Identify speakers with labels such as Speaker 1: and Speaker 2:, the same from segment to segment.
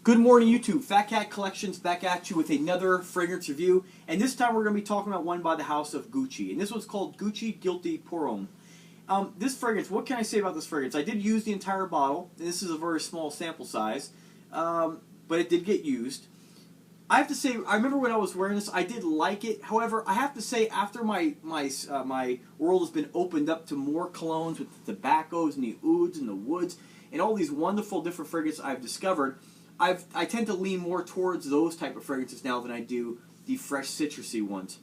Speaker 1: Good morning, YouTube. Fat Cat Collections back at you with another fragrance review. And this time we're going to be talking about one by the house of Gucci. And this one's called Gucci Guilty Pour Homme. This fragrance, what can I say about this fragrance? I did use the entire bottle. And this is a very small sample size. But it did get used. I have to say, I remember when I was wearing this, I did like it. However, I have to say, after my world has been opened up to more colognes with the tobaccos and the ouds and the woods and all these wonderful different fragrances I've discovered, I tend to lean more towards those type of fragrances now than I do the fresh citrusy ones.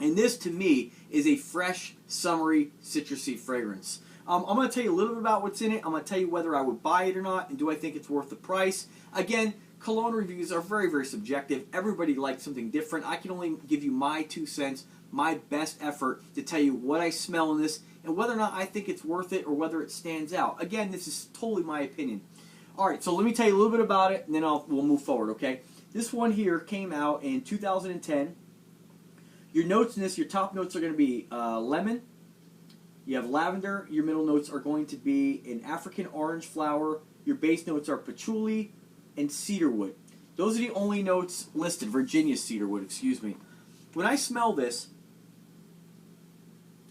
Speaker 1: And this, to me, is a fresh, summery, citrusy fragrance. I'm going to tell you a little bit about what's in it. I'm going to tell you whether I would buy it or not, and do I think it's worth the price. Again, cologne reviews are very, very subjective. Everybody likes something different. I can only give you my 2 cents, my best effort to tell you what I smell in this, and whether or not I think it's worth it or whether it stands out. Again, this is totally my opinion. Alright, so let me tell you a little bit about it, and then we'll move forward, okay? This one here came out in 2010. Your notes in this, your top notes are going to be lemon. You have lavender. Your middle notes are going to be an African orange flower. Your base notes are patchouli and cedarwood. Those are the only notes listed. Virginia cedarwood, excuse me. When I smell this,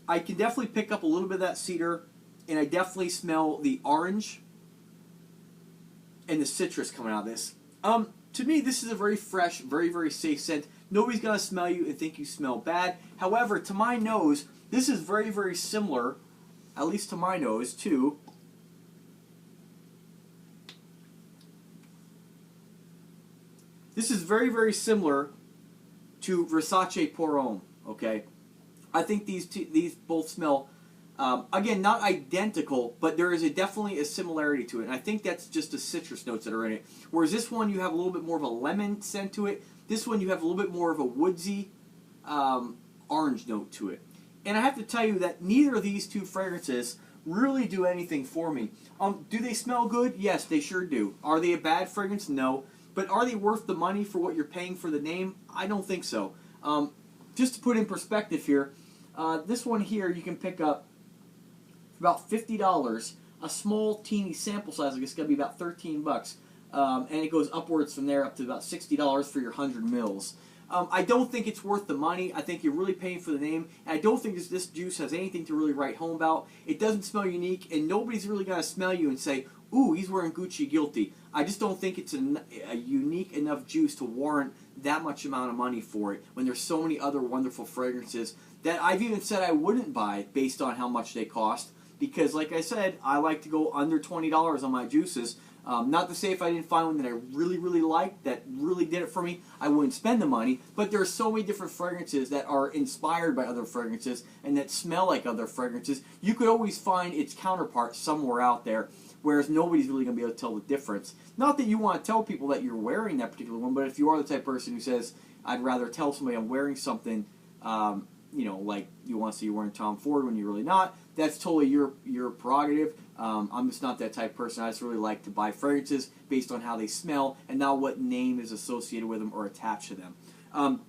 Speaker 1: I can definitely pick up a little bit of that cedar, and I definitely smell the orange and the citrus coming out of this. To me, this is a very fresh, very, very safe scent. Nobody's going to smell you and think you smell bad. However, to my nose, this is very, very similar, at least to my nose, to this is very, very similar to Versace Pour Homme, okay? I think these both smell, again, not identical, but there is definitely a similarity to it. And I think that's just the citrus notes that are in it. Whereas this one, you have a little bit more of a lemon scent to it. This one, you have a little bit more of a woodsy orange note to it. And I have to tell you that neither of these two fragrances really do anything for me. Do they smell good? Yes, they sure do. Are they a bad fragrance? No. But are they worth the money for what you're paying for the name? I don't think so. Just to put in perspective here, this one here you can pick up for about $50. A small, teeny sample size, I guess, is going to be about 13 bucks. And it goes upwards from there up to about $60 for your 100 mils. I don't think it's worth the money. I think you're really paying for the name. And I don't think this juice has anything to really write home about. It doesn't smell unique, and nobody's really going to smell you and say, ooh, he's wearing Gucci Guilty. I just don't think it's a unique enough juice to warrant that much amount of money for it when there's so many other wonderful fragrances that I've even said I wouldn't buy based on how much they cost. Because, like I said, I like to go under $20 on my juices. Not to say if I didn't find one that I really, really liked, that really did it for me, I wouldn't spend the money. But there are so many different fragrances that are inspired by other fragrances and that smell like other fragrances. You could always find its counterpart somewhere out there, whereas nobody's really going to be able to tell the difference. Not that you want to tell people that you're wearing that particular one, but if you are the type of person who says, I'd rather tell somebody I'm wearing something, you know, like you want to say you're wearing Tom Ford when you're really not, that's totally your prerogative. I'm just not that type of person. I just really like to buy fragrances based on how they smell and not what name is associated with them or attached to them.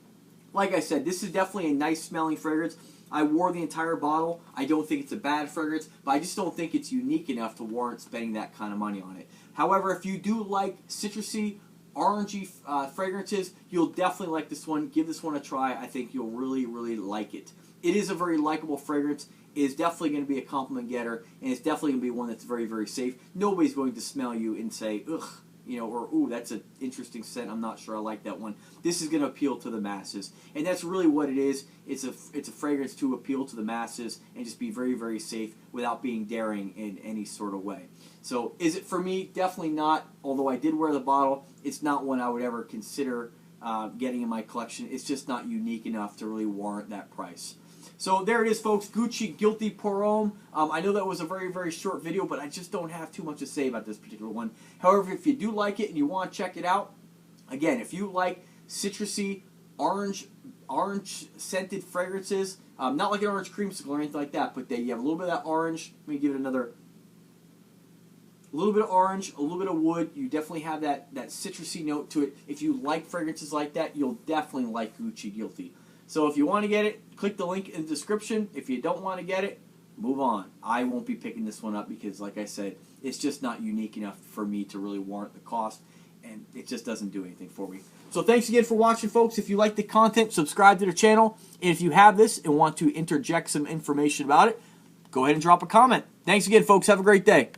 Speaker 1: Like I said, this is definitely a nice smelling fragrance. I wore the entire bottle. I don't think it's a bad fragrance, but I just don't think it's unique enough to warrant spending that kind of money on it. However, if you do like citrusy, orangey fragrances, you'll definitely like this one. Give this one a try. I think you'll really, really like it. It is a very likable fragrance. It is definitely going to be a compliment getter, and it's definitely going to be one that's very, very safe. Nobody's going to smell you and say, ugh, you know, or ooh, that's an interesting scent. I'm not sure I like that one. This is going to appeal to the masses, and that's really what it is. It's a fragrance to appeal to the masses and just be very, very safe without being daring in any sort of way. So, is it for me? Definitely not. Although I did wear the bottle, it's not one I would ever consider getting in my collection. It's just not unique enough to really warrant that price. So there it is, folks. Gucci Guilty Pour Homme. I know that was a very, very short video, but I just don't have too much to say about this particular one. However, if you do like it and you want to check it out, again, if you like citrusy, orange scented fragrances, not like an orange creamsicle or anything like that, but you have a little bit of that orange. Let me give it another. A little bit of orange, a little bit of wood. You definitely have that citrusy note to it. If you like fragrances like that, you'll definitely like Gucci Guilty. So if you want to get it, click the link in the description. If you don't want to get it, move on. I won't be picking this one up because, like I said, it's just not unique enough for me to really warrant the cost. and it just doesn't do anything for me. So thanks again for watching, folks. If you like the content, subscribe to the channel. And if you have this and want to interject some information about it, go ahead and drop a comment. Thanks again, folks. Have a great day.